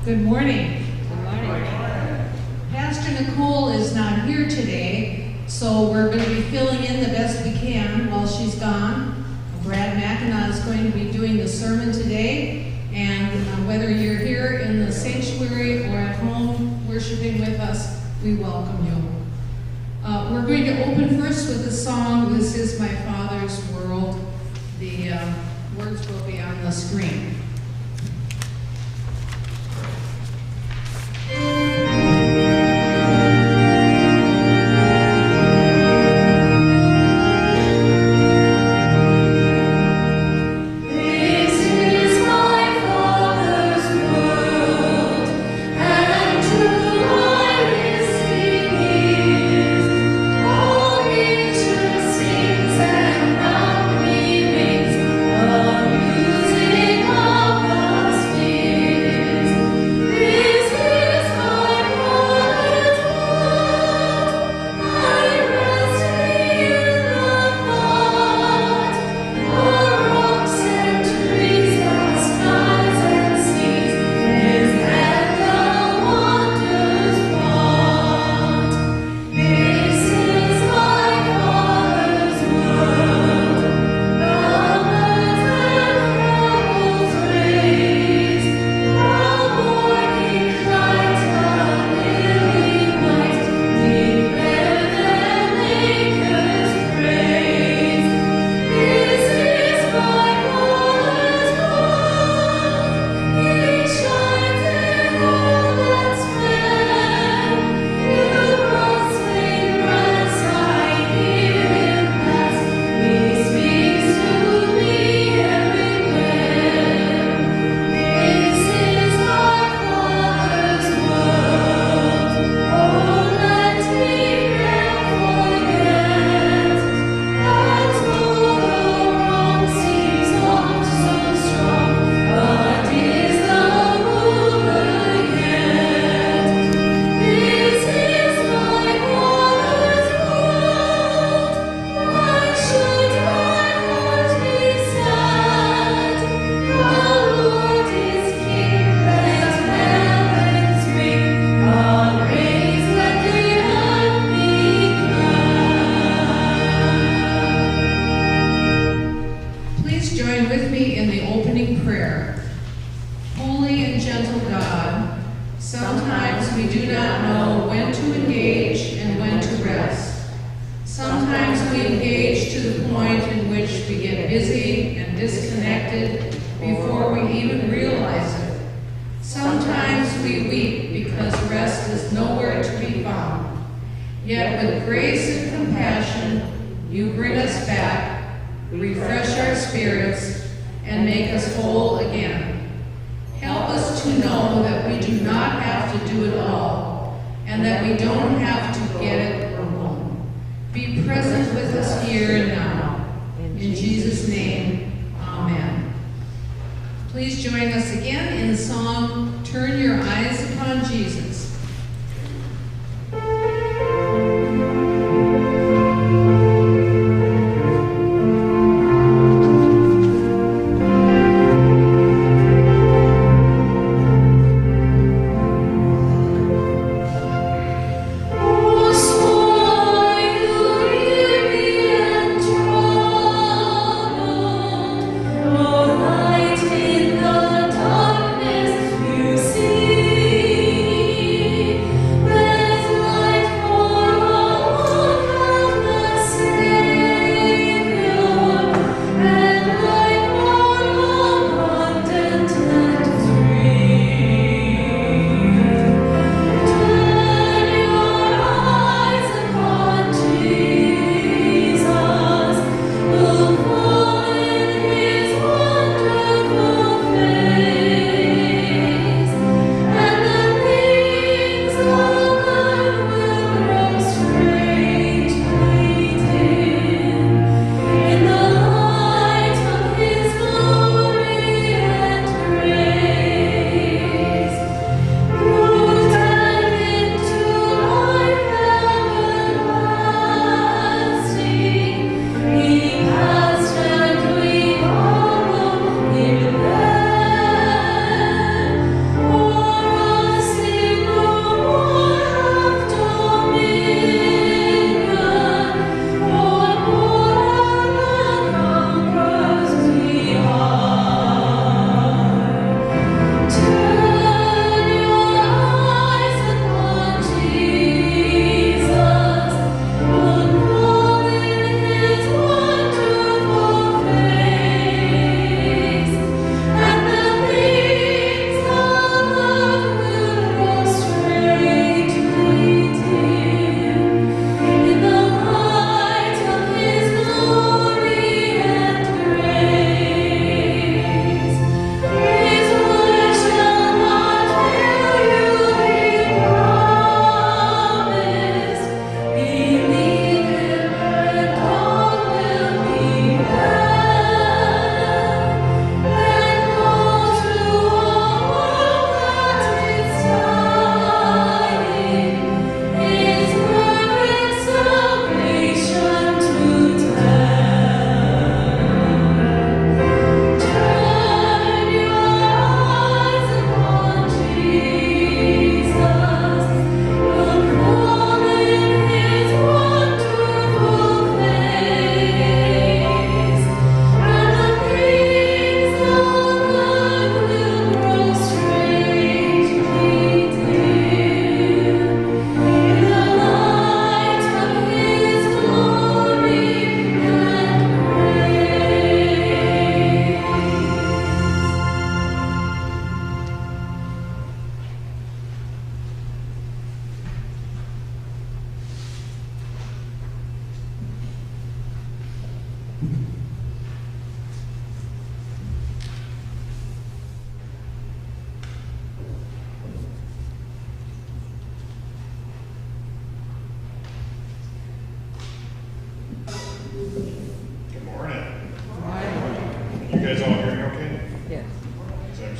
Good morning. Good morning. Pastor Nicole is not here today, so we're going to be filling in the best we can while she's gone. Brad Mackinac is going to be doing the sermon today, and whether you're here in the sanctuary or at home worshiping with us, we welcome you. We're going to open first with the song, "This Is My Father's World." The words will be on the screen. Please join us again in the song, "Turn Your Eyes Upon Jesus." Light in the darkness you see.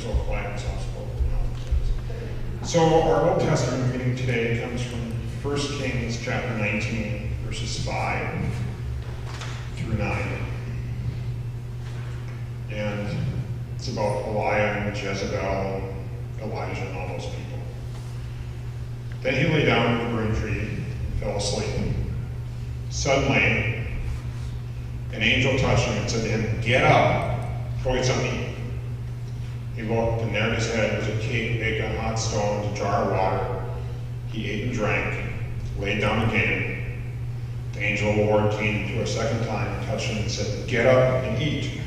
so quiet and soft-spoken. So our Old Testament reading today comes from 1 Kings chapter 19, verses 5 through 9. And it's about Eliah and Jezebel, Elijah, and all those people. Then he lay down under the broom tree and fell asleep. Suddenly, an angel touched him and said to him, "Get up, go get something to eat." He looked, and there at his head was a cake baked on hot stones, a jar of water. He ate and drank, laid down again. The angel of the Lord came to a second time, touched him, and said, "Get up and eat.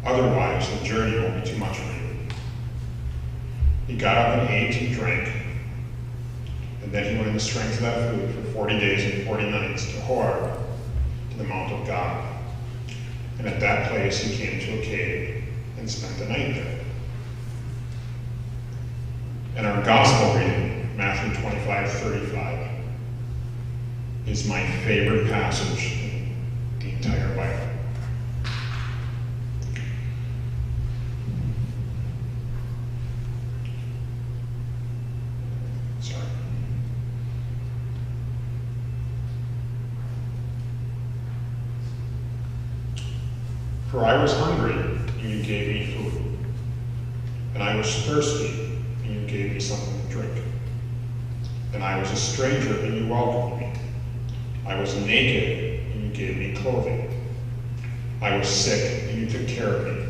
Otherwise, the journey will be too much for you." He got up and ate and drank. And then he went in the strength of that food for 40 days and 40 nights to Horeb, to the mount of God. And at that place he came to a cave and spent the night there. And our gospel reading, Matthew 25:35, is my favorite passage in the entire Bible. Sorry. For I was hungry, and you gave me food. And I was thirsty, and you gave me something to drink. And I was a stranger, and you welcomed me. I was naked, and you gave me clothing. I was sick, and you took care of me.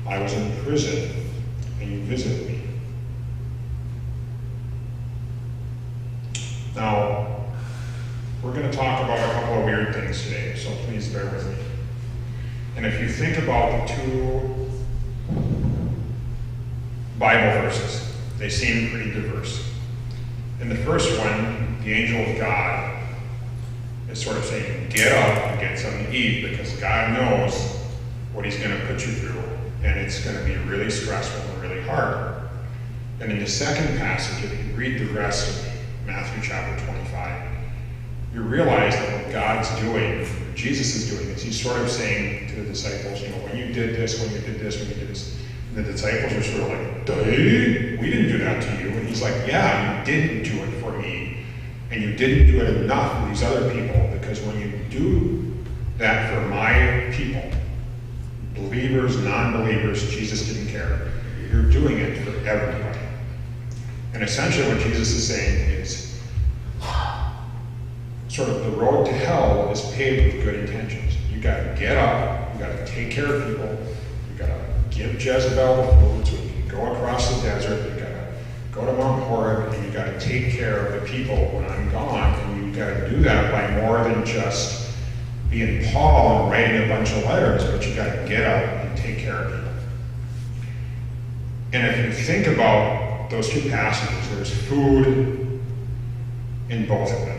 I was in prison, and you visited me. Now, we're going to talk about a couple of weird things today, so please bear with me. And if you think about the two Bible verses, they seem pretty diverse. In the first one, the angel of God is sort of saying, get up and get something to eat, because God knows what he's going to put you through, and it's going to be really stressful and really hard. And in the second passage, if you read the rest of Matthew chapter 25, you realize that what God's doing, what Jesus is doing, is he's sort of saying to the disciples, when you did this, when you did this, when you did this, and the disciples are sort of like, we didn't do that to you. And he's like, yeah, you didn't do it for me, and you didn't do it enough for these other people, because when you do that for my people, believers, non-believers, Jesus didn't care. You're doing it for everybody. And essentially what Jesus is saying is, sort of the road to hell is paved with good intentions. You got to get up, you got to take care of people, you got to give Jezebel the food so you can go across the desert, you got to go to Mount Horeb, and you got to take care of the people when I'm gone. And you got to do that by more than just being Paul and writing a bunch of letters, but you got to get up and take care of people. And if you think about those two passages, there's food in both of them.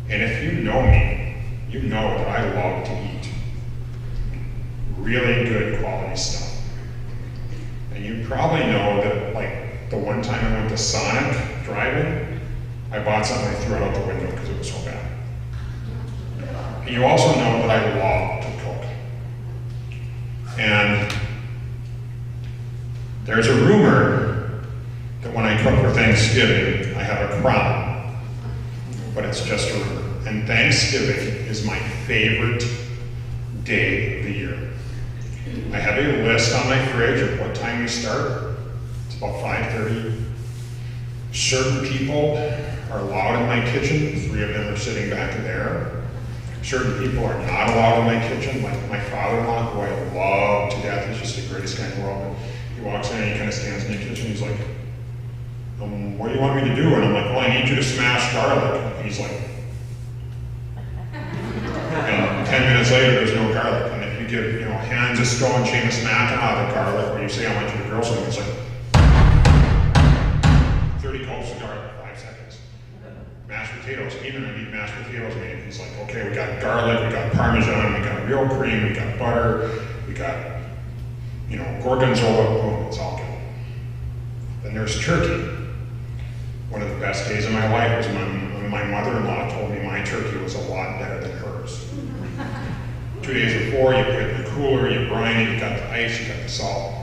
And if you know me, you know that I love to eat really good quality stuff. And you probably know that, like, the one time I went to Sonic driving, I bought something and threw it out the window because it was so bad. And you also know that I love to cook. And there's a rumor that when I cook for Thanksgiving, I have a crown. But it's just a rumor. And Thanksgiving is my favorite day of the year. I have a list on my fridge of what time we start. It's about 5:30. Certain people are allowed in my kitchen. 3 of them are sitting back there. Certain people are not allowed in my kitchen. Like my father-in-law, who I love to death, he's just the greatest guy in the world. He walks in and he kind of stands in the kitchen. He's like, what do you want me to do? And I'm like, well, I need you to smash garlic. And he's like, and 10 minutes later, there's no garlic. And if you give, Hans a stone, Seamus Mac out of the garlic, or you say, I want you to grill something, it's like 30 gulps of garlic, 5 seconds. Mashed potatoes, even I need mashed potatoes made. He's like, okay, we got garlic, we got Parmesan, we got real cream, we got butter, we got, gorgonzola, boom, it's all good. Then there's turkey. One of the best days of my life was when my mother-in-law told me my turkey was a lot better than hers. 2 2 days before, you put it in the cooler, you brine it, you got the ice, you got the salt.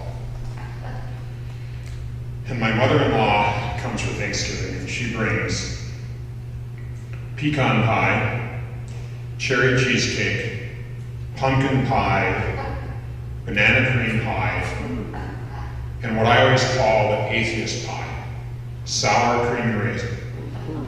And my mother-in-law comes for Thanksgiving, and she brings pecan pie, cherry cheesecake, pumpkin pie, banana cream pie, and what I always call the atheist pie, sour cream and raisin.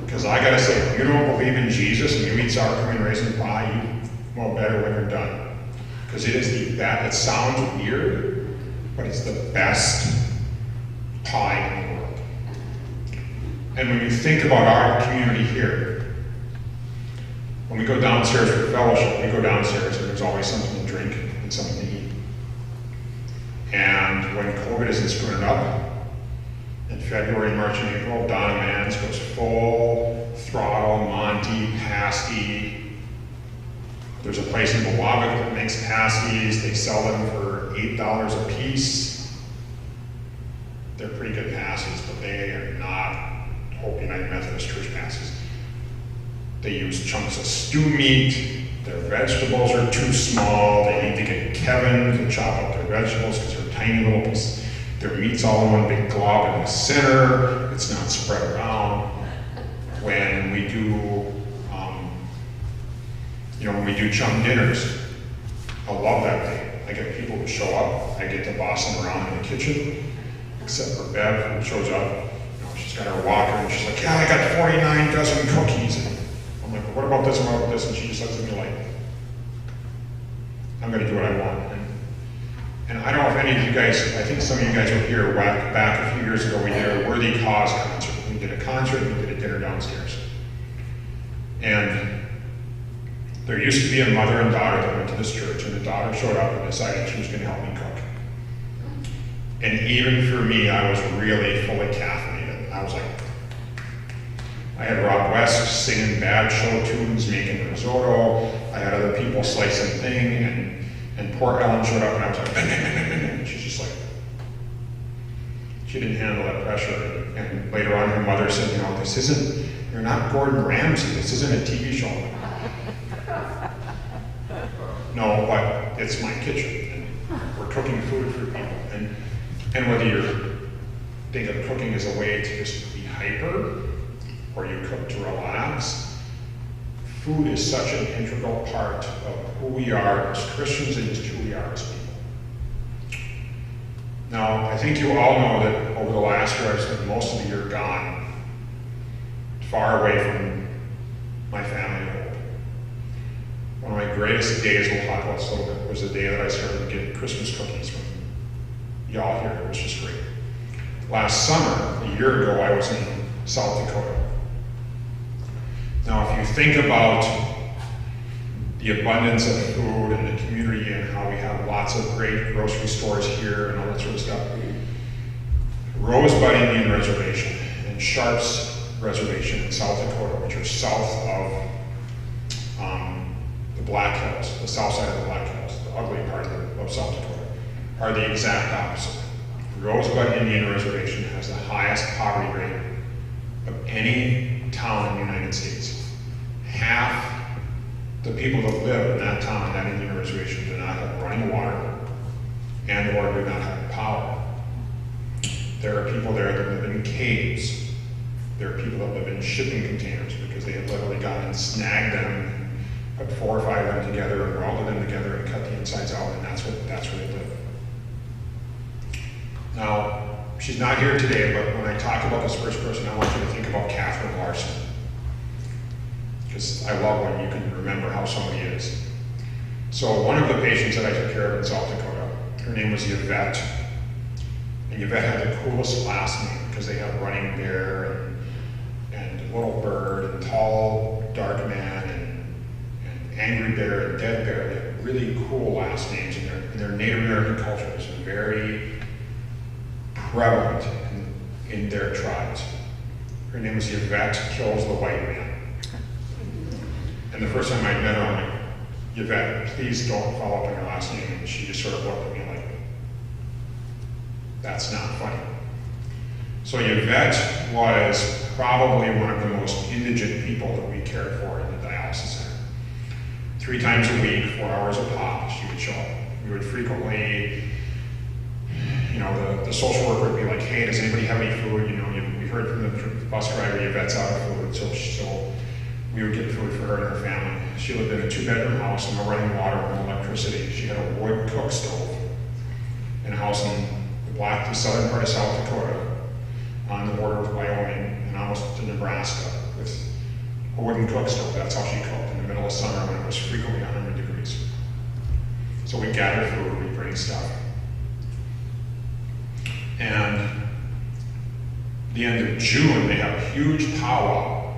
Because I gotta say, if you don't believe in Jesus and you eat sour cream and raisin pie, you know better when you're done. Because it is the best, it sounds weird, but it's the best pie in the world. And when you think about our community here, when we go downstairs for fellowship, we go downstairs and there's always something to drink and something to eat. And when COVID isn't screwing it up, in February, March, and April, Donna Mann's goes full throttle, Monty, pasty. There's a place in Milwaukee that makes pasties. They sell them for $8 a piece. They're pretty good pasties, but they are not Hope United Methodist Church pasties. They use chunks of stew meat. Their vegetables are too small. They need to get Kevin to chop up their vegetables because they're tiny little pieces. Their meat's all in one big glob in the center. It's not spread around. When we do, when we do chum dinners, I love that day. I get people who show up. I get to boss them around in the kitchen, except for Bev, who shows up. She's got her walker, and she's like, "Yeah, I got 49 dozen cookies." And I'm like, "What about this and what about this?" And she just looks at me like, "I'm going to do what I want." And I don't know if any of you guys, I think some of you guys were here back a few years ago, we did a Worthy Cause concert. We did a concert, we did a dinner downstairs. And there used to be a mother and daughter that went to this church, and the daughter showed up and decided she was going to help me cook. And even for me, I was really fully caffeinated. I was like, I had Rob West singing bad show tunes, making risotto. I had other people slicing thing, and poor Ellen showed up and I was like, and she's just like, she didn't handle that pressure. And later on her mother said, you're not Gordon Ramsay, this isn't a TV show. No, but it's my kitchen, and we're cooking food for people. And whether you think of cooking as a way to just be hyper, or you cook to relax, food is such an integral part of who we are as Christians and just who we are as people. Now, I think you all know that over the last year, I've spent most of the year gone, far away from my family and Hope. One of my greatest days, we'll talk about this a little bit, was the day that I started getting Christmas cookies from y'all here. It was just great. Last summer, a year ago, I was in South Dakota. Now, if you think about the abundance of food and the community and how we have lots of great grocery stores here and all that sort of stuff, Rosebud Indian Reservation and Sharps Reservation in South Dakota, which are south of the Black Hills, the south side of the Black Hills, the ugly part of South Dakota, are the exact opposite. Rosebud Indian Reservation has the highest poverty rate of any town in the United States. Half the people that live in that town, that Indian reservation, do not have running water and or do not have power. There are people there that live in caves. There are people that live in shipping containers because they have literally gone and snagged them, put 4 or 5 of them together and welded them together and cut the insides out, and that's where they live. Now, she's not here today, but when I talk about this first person, I want you to think about Catherine Larson. Because I love when you can remember how somebody is. So one of the patients that I took care of in South Dakota, her name was Yvette. And Yvette had the coolest last name because they have Running Bear and Little Bird and Tall Dark Man and Angry Bear and Dead Bear. They have really cool last names in their Native American culture. It's very prevalent in their tribes. Her name was Yvette Kills the White Man. And the first time I met her, I'm like, Yvette, please don't follow up on your last name. And she just sort of looked at me like, that's not funny. So Yvette was probably one of the most indigent people that we cared for in the dialysis center. 3 times a week, 4 hours a pop, she would show up. We would frequently, the social worker would be like, hey, does anybody have any food? We heard from the bus driver, Yvette's out of food, so we would get food for her and her family. She lived in a 2-bedroom house, no running water, no electricity. She had a wood cook stove in a house in the southern part of South Dakota, on the border with Wyoming and almost to Nebraska, with a wooden cook stove. That's how she cooked in the middle of summer when it was frequently 100 degrees. So we'd gather food, we'd bring stuff. And the end of June, they have a huge powwow.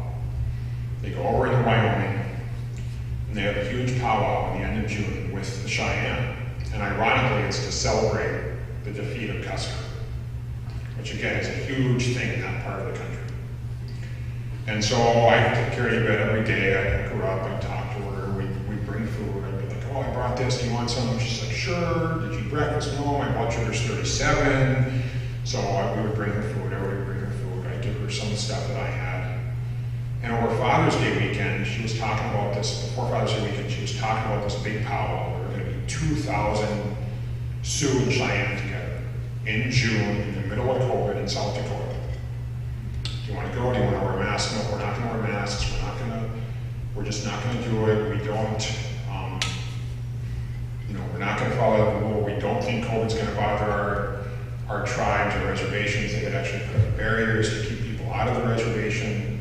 They go over into Wyoming, and they have a huge powwow at the end of June with the Cheyenne. And ironically, it's to celebrate the defeat of Custer, which again is a huge thing in that part of the country. And so I took care of Yvette every day. I'd hook her up, I'd talk to her, we'd bring food. I'd be like, oh, I brought this, do you want some? She's like, sure. Did you eat breakfast? No, my blood sugar's 37. So we would bring her food, I would bring her food, I'd give her some stuff that I had. And over Father's Day weekend, she was talking about this, before Father's Day weekend, she was talking about this big powwow. There were going to be 2,000 Sioux and Cheyenne together in June, in the middle of COVID in South Dakota. Do you want to go? Do you want to wear a mask? No, we're not going to wear masks. We're just not going to do it. We don't, we're not going to follow the rule. We don't think COVID's going to bother our tribes or reservations. They had actually put up barriers to keep people out of the reservation.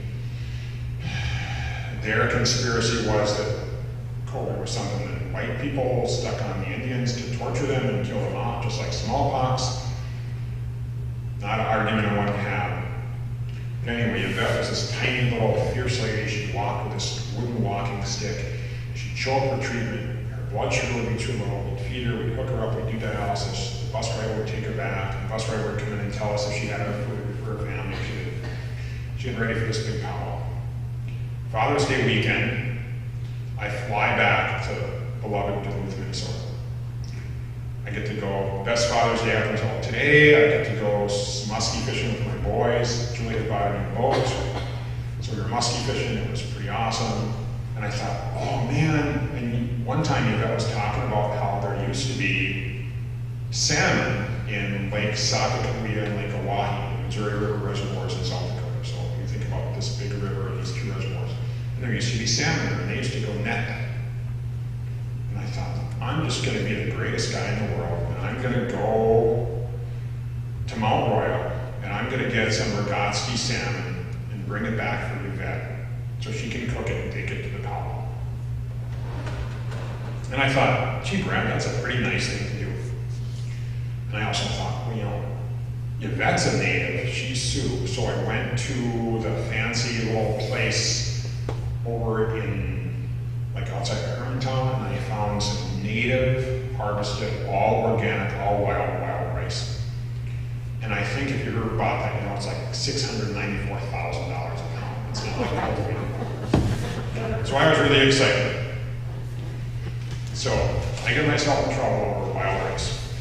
Their conspiracy was that COVID was something that white people stuck on the Indians to torture them and kill them off, just like smallpox. Not an argument I wanted to have. But anyway, Yvette was this tiny little fierce lady. She'd walk with this wooden walking stick. She'd show up for treatment. Her blood sugar would be too low. We'd feed her, we'd hook her up, we'd do dialysis. The bus driver would take her back. The bus driver would come in and tell us if she had enough food for her family. She was ready for this big powwow. Father's Day weekend, I fly back to beloved Duluth, Minnesota. I get to go, best Father's Day up until today. I get to go muskie fishing with my boys. Julie had bought a new boat, so we were muskie fishing. It was pretty awesome. And I thought, oh man, and one time Yvette was talking about how there used to be salmon in Lake Sacagawea and Lake Oahe, the Missouri River reservoirs in South Dakota. So you think about this big river and these 2 reservoirs. And there used to be salmon there, and they used to go net that. And I thought, I'm just going to be the greatest guy in the world, and I'm going to go to Mount Royal, and I'm going to get some Rogotsky salmon and bring it back for Yvette so she can cook it and take it to the powwow. And I thought, gee, Brad, that's a pretty nice thing to do. And I also thought, well, Yvette's a native, she's Sioux, so I went to the fancy little place over in, like outside of Hermantown, and I found some native, harvested, all organic, all wild rice. And I think if you ever bought that, it's like $694,000 a pound. It's not like cultivated. So I was really excited. So I get myself in trouble over wild rice.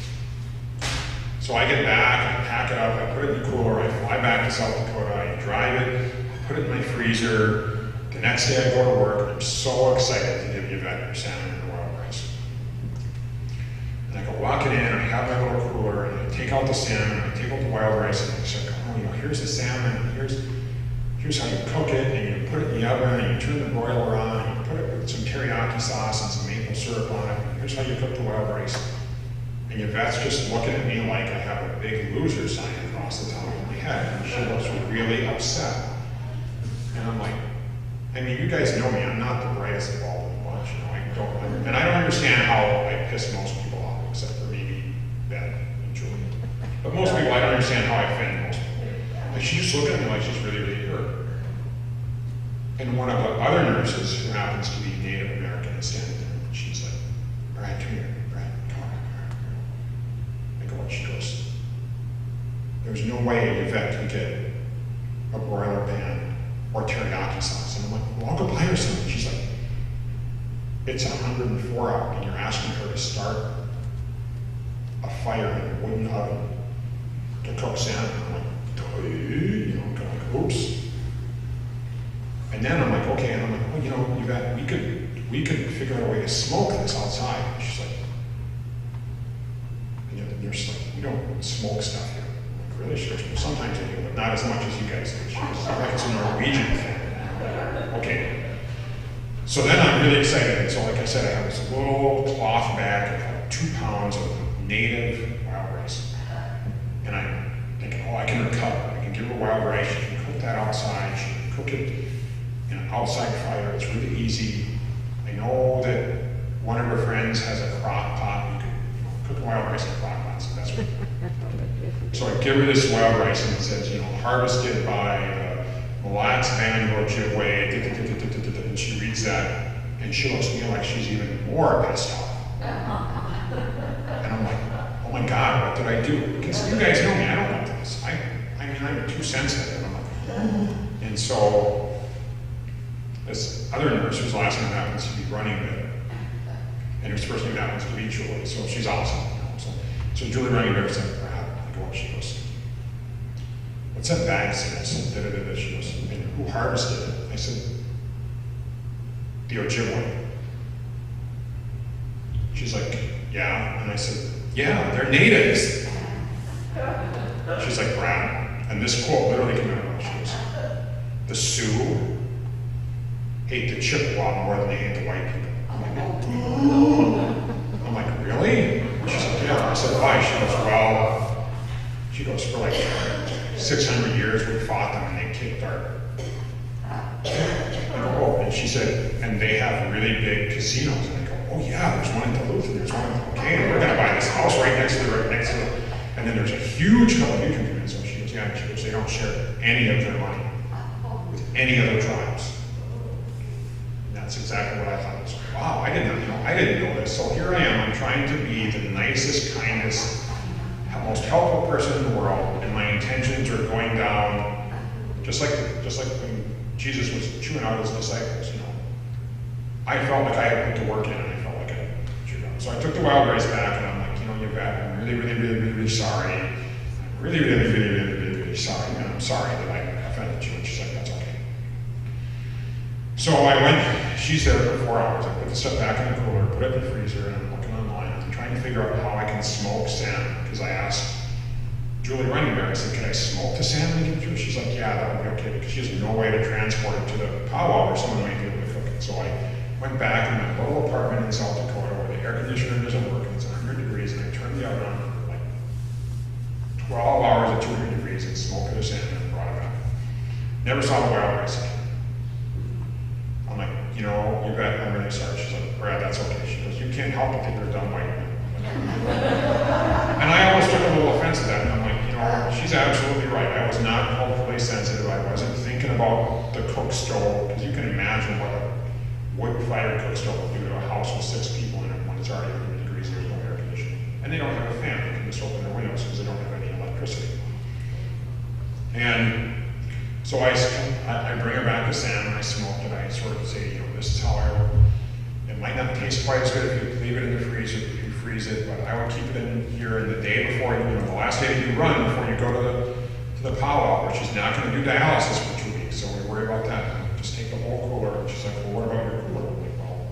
So I get back, I pack it up, I put it in the cooler, I fly back to South Dakota, I drive it, I put it in my freezer. The next day I go to work, and I'm so excited to give Yvette her salmon and wild rice. And I go walking in, I have my little cooler, and I take out the salmon, and I take out the wild rice, and I say, oh, here's the salmon, and here's how you cook it, and you put it in the oven, and you turn the broiler on, and you put it with some teriyaki sauce and some maple syrup on it, and here's how you cook the wild rice. And Yvette's just looking at me like I have a big loser sign across the top of my head, and she looks really upset. And I'm like, I mean, you guys know me, I'm not the brightest of all the bunch, I don't understand how I piss most people off, except for maybe Ben and Julie. But most people, I don't understand how I offend most people. Like, she's just looking at me like she's really, really hurt. And one of the other nurses, who happens to be Native American, is standing there, and she's like, Brad, come here, Brad, come on. I go, and she goes, there's no way Yvette can get a broiler pan or teriyaki sauce. And I'm like, well, I'll go buy her some. And she's like, it's 104 out, and you're asking her to start a fire in a wooden oven to cook salmon. I'm like, kind of like, oops. And then I'm like, okay, and I'm like, well, Yvette, we could we could figure out a way to smoke this outside. And she's like, and the nurse is like, we don't smoke stuff here. I'm like, really? She goes, well, sometimes I do, but not as much as you guys do. She goes, like it's a Norwegian thing. Okay. So then I'm really excited. And so like I said, I have this little cloth bag of like 2 pounds of native wild rice. And I'm thinking, oh, I can recover. I can give her wild rice. She can cook that outside. She can cook it in an outside fire. It's really easy. I know that one of her friends has a crock pot. You can cook wild rice in a crock pot. So that's what. So I give her this wild rice and it says, harvested by Mille Lacs Band Ojibwe, and she reads that, and she looks at me like she's even more pissed off. And I'm like, oh my God, what did I do? Because you guys know me, I don't like this. I'm too sensitive. I'm like, and so this other nurse whose last name happens to be running it, and whose first name happens to be Julie, so she's awesome. So Julie running there said, I go up, she goes, what's that bag say? I said, she goes, and who harvested it? I said, the Ojibwe. She's like, yeah. And I said, yeah, they're natives. She's like, Brad. And this quote literally came out of my shoes. The Sioux hate the Chippewa more than they hate the white people. I'm like, really? She's like, yeah. I said, why? She goes, for like 600 years we fought them and they kicked our. I go, oh, and she said, and they have really big casinos. And I go, oh yeah, there's one in Duluth and there's one in, okay, and we're gonna buy this house right next to it. And then there's a huge community. So she goes, yeah, she goes, they don't share any of their money with any other tribes. And that's exactly what I thought. I was like, wow, I didn't know this. So here I am, I'm trying to be the nicest, kindest, most helpful person in the world, and my intentions are going down just like when Jesus was chewing out his disciples, I felt like I had put the work in and I felt like I chewed out. So I took the wild rice back and I'm like, you bet, I'm really sorry. I'm really sorry. And I'm sorry that I offended you. And she's like, that's okay. So I went, she's there for 4 hours. I put the stuff back in the cooler, put it in the freezer, and I'm looking online. I'm trying to figure out how I can smoke salmon, because I asked Julie running there, I said, can I smoke the salmon and give it to her? She's like, yeah, that would be okay, because she has no way to transport it to the powwow where someone might be able to cook it. So I went back in my little apartment in South Dakota where the air conditioner doesn't work and it's 100 degrees, and I turned the oven on for like 12 hours at 200 degrees and smoked the salmon and brought it back. Never saw the wild rice again. I'm like, you bet, I'm really sorry. She's like, Brad, that's okay. She goes, you can't help it that you're dumb white men. And I always took a little offense to that, and I'm like, she's absolutely right. I was not culturally sensitive. I wasn't thinking about the cook stove, because you can imagine what a wood-fired cook stove would do to a house with 6 people in it when it's already 100 degrees and there's no air conditioning. And they don't have a fan. They can just open their windows because they don't have any electricity. And so I bring her back the salmon, I smoke it, I sort of say, this is how it might not taste quite as good if you leave it in the freezer, if you freeze it, but I would keep it in here in the day before, the last day that you run before you go to the powwow, where she's not going to do dialysis for 2 weeks, so we worry about that. Just take the whole cooler. And she's like, well, what about your cooler? I'm like, well,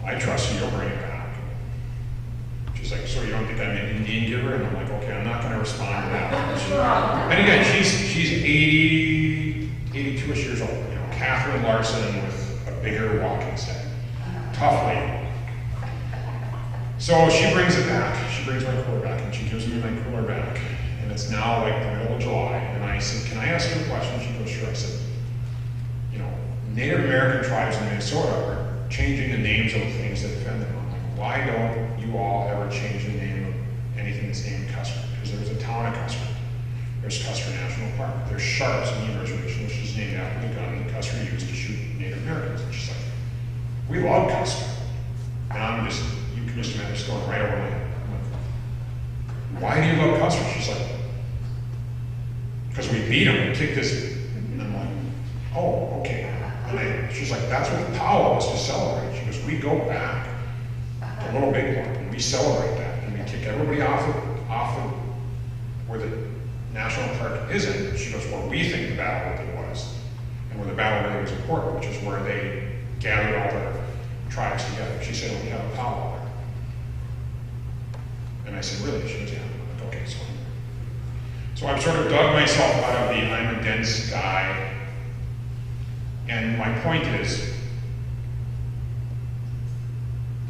I trust you, you'll bring it back. She's like, so you don't think I'm an Indian giver? And I'm like, okay, I'm not going to respond to that. And again, she's 82-ish years old. Catherine Larson with a bigger walking stick. Tough lady. So she brings it back. She brings my cooler back, and she gives me my cooler back. And it's now like the middle of July. And I said, can I ask you a question? She goes, sure. I said, Native American tribes in Minnesota are changing the names of the things that offend them. I'm like, why don't you all ever change the name of anything that's named Custer? Because there's a town of Custer. There's Custer National Park. There's Sharps Indian Reservation, which is named after the gun that Custer used to shoot Native Americans. And she's like, we love Custer. And you can just imagine it's going right over my head. I'm like, why do you love Custer? She's like, because we beat them and kicked this. And I'm like, oh, okay. And she's like, that's what the powwow is to celebrate. She goes, we go back to Little Big Horn and we celebrate that. And we kick everybody off of where the national park isn't. She goes, where we think the battle really was. And where the battle really was important, which is where they gathered all tribes together. She said, "Oh, we have a powwow there." And I said, "Really?" She goes, "Yeah." I'm like, "Okay, so I've sort of dug myself out of the I'm a dense guy. And my point is,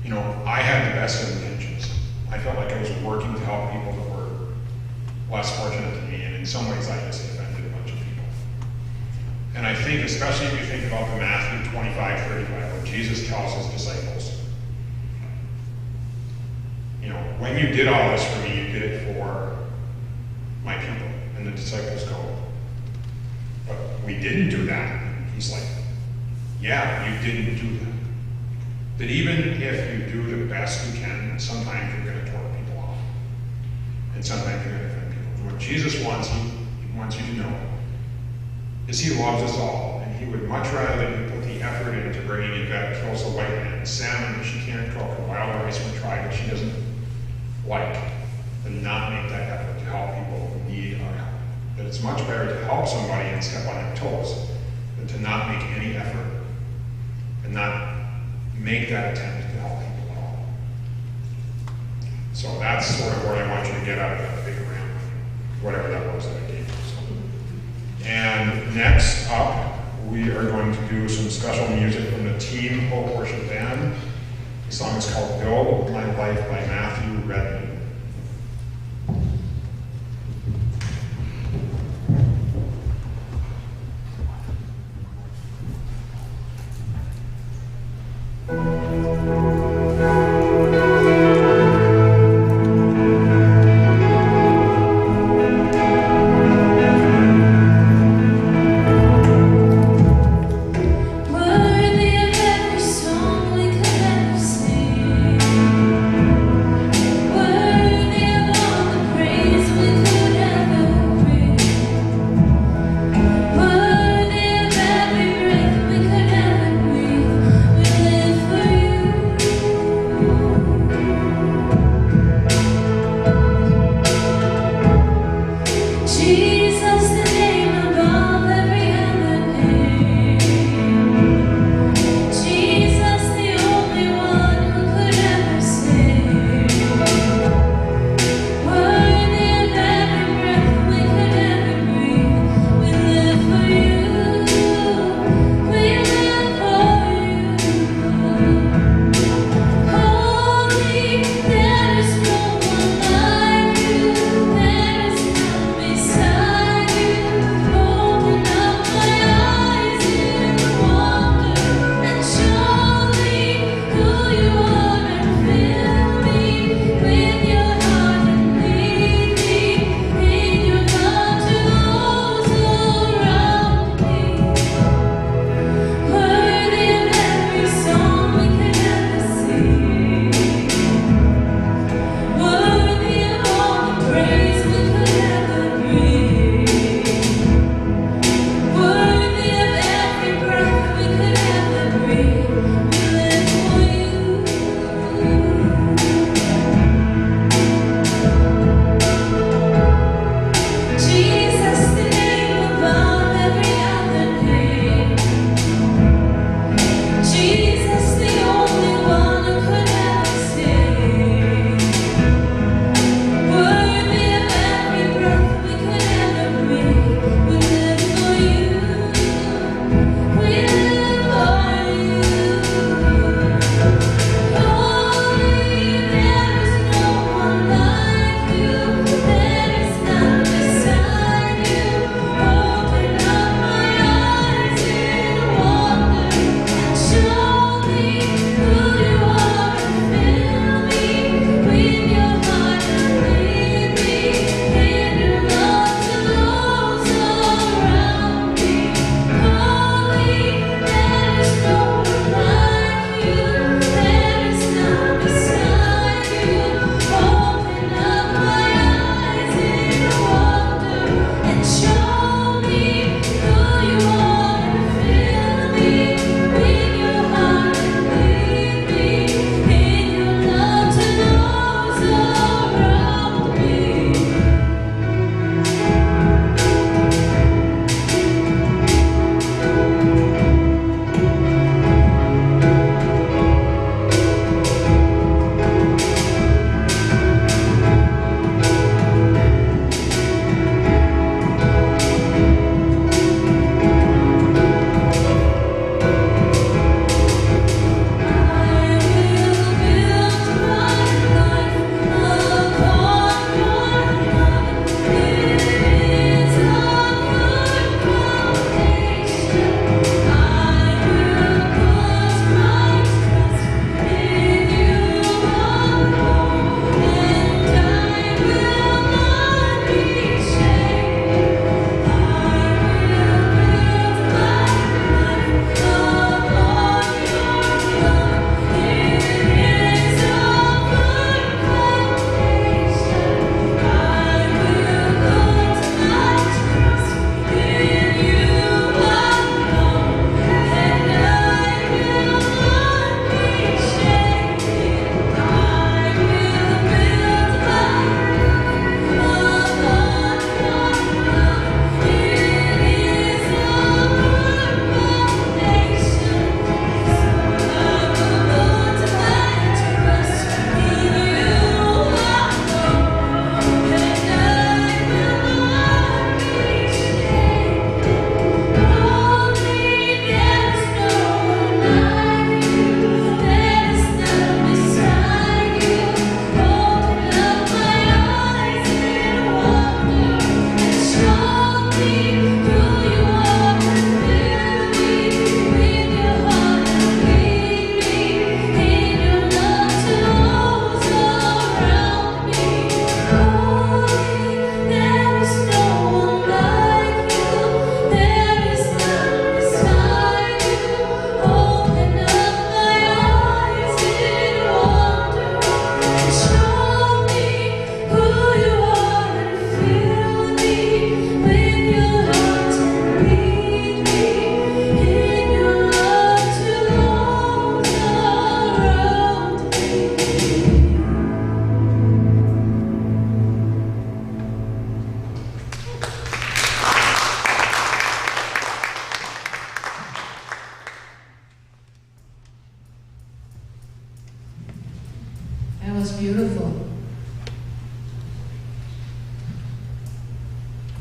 you know, I had the best of intentions. I felt like I was working to help people that were less fortunate than me, and in some ways I just offended a bunch of people. And I think, especially if you think about the Matthew 25:35, where Jesus tells his disciples, you know, when you did all this for me, you did it for my people. And the disciples go, "But we didn't do that." And he's like, "Yeah, you didn't do that. That even if you do the best you can, sometimes you're going to torn people off. And sometimes you're going to offend people." What Jesus wants you to know is he loves us all. And he would much rather that you put the effort into bringing Yvette kills a white man, salmon that she can't cook, and wild rice from a tribe that she doesn't like, than not make that effort to help people who need our help. That it's much better to help somebody and step on their toes than to not make any effort and not make that attempt to help people at all. So that's sort of what I want you to get out of that big rant, whatever that was that I gave you. So. And next up, we are going to do some special music from the Team Hope Worship Band. The song is called "Build My Life" by Matthew Redman. Worthy of every song we could ever sing.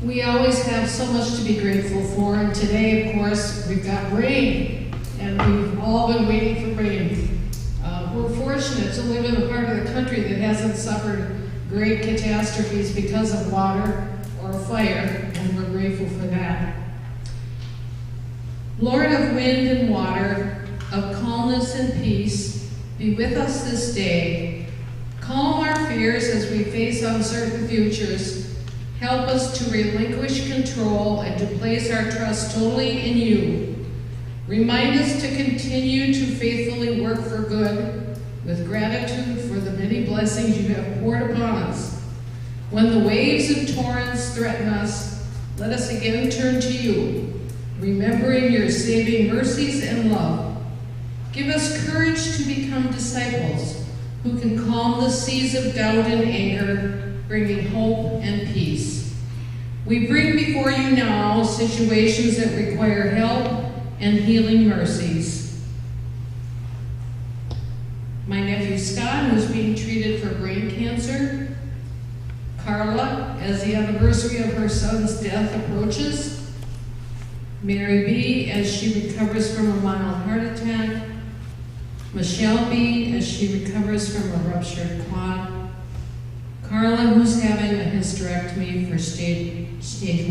We always have so much to be grateful for, and today, of course, we've got rain, and we've all been waiting for rain. We're fortunate to live in a part of the country that hasn't suffered great catastrophes because of water or fire, and we're grateful for that. Lord of wind and water, of calmness and peace, be with us this day. Calm our fears as we face uncertain futures. Help us to relinquish control and to place our trust totally in you. Remind us to continue to faithfully work for good, with gratitude for the many blessings you have poured upon us. When the waves and torrents threaten us, let us again turn to you, remembering your saving mercies and love. Give us courage to become disciples who can calm the seas of doubt and anger, bringing hope and peace. We bring before you now situations that require help and healing mercies. My nephew Scott, who's being treated for brain cancer. Carla, as the anniversary of her son's death approaches. Mary B., as she recovers from a mild heart attack. Michelle B., as she recovers from a ruptured quad. Carla, who's having a hysterectomy for stage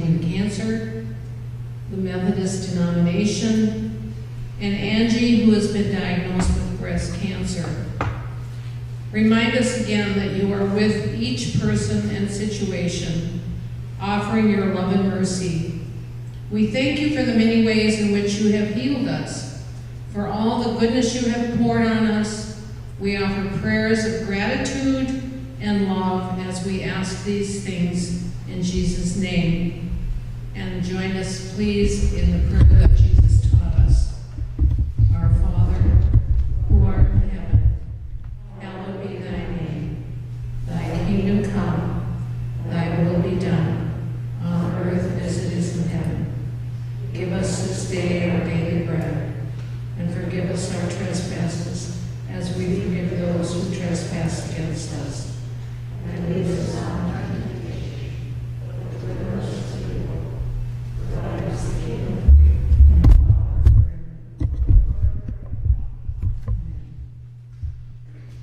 1 cancer. The Methodist denomination. And Angie, who has been diagnosed with breast cancer. Remind us again that you are with each person and situation, offering your love and mercy. We thank you for the many ways in which you have healed us, for all the goodness you have poured on us. We offer prayers of gratitude and love as we ask these things in Jesus' name. And join us, please, in the prayer that Jesus taught us. Our Father, who art in heaven, hallowed be thy name. Thy kingdom come, thy will be done, on earth as it is in heaven. Give us this day our daily bread, and forgive us our trespasses, as we forgive those who trespass against us. And lead us not into temptation, but deliver us from evil. For thine is the kingdom, and the power, forever.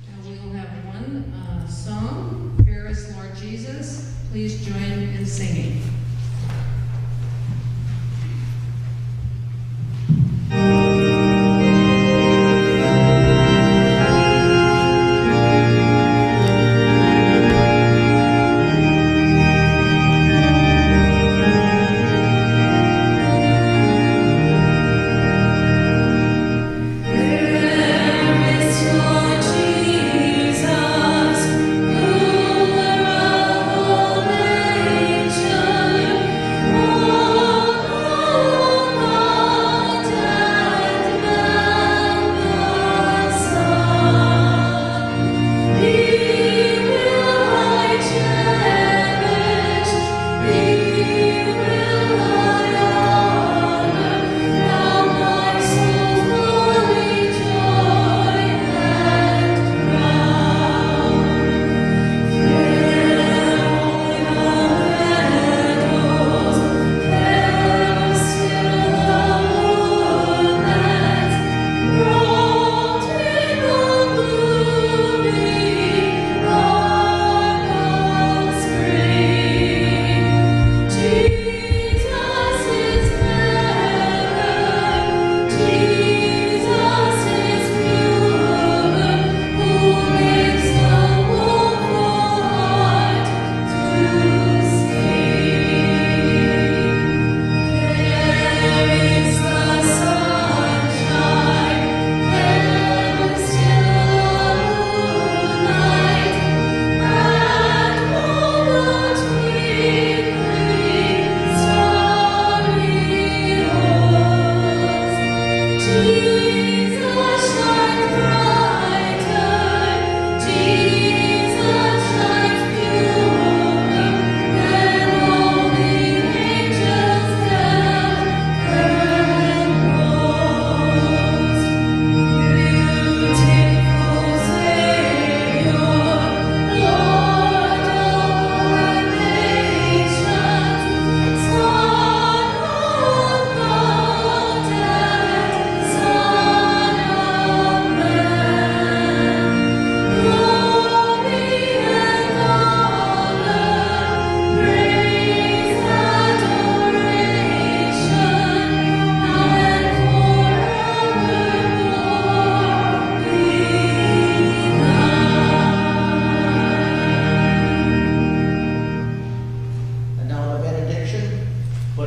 Now we will have one song, Fairest Lord Jesus. Please join in singing. Jesus, ruler of all nations.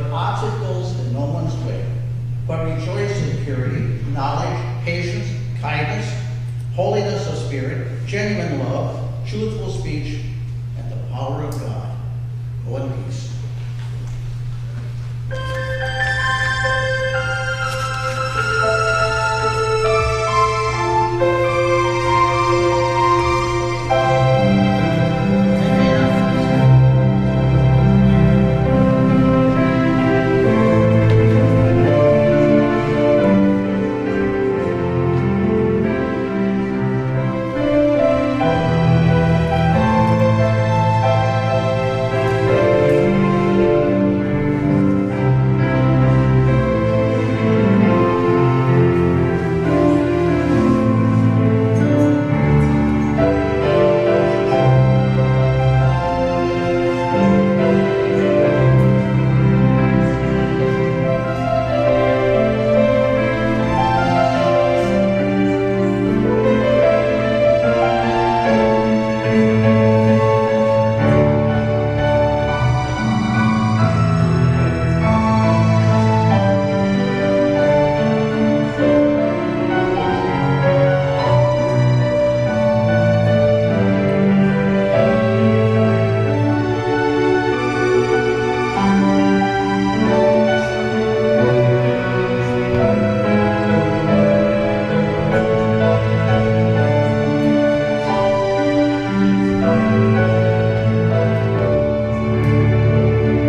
put obstacles in no one's way, but rejoice in purity, knowledge, patience, kindness, holiness of spirit, genuine love, truthful speech, and the power of God.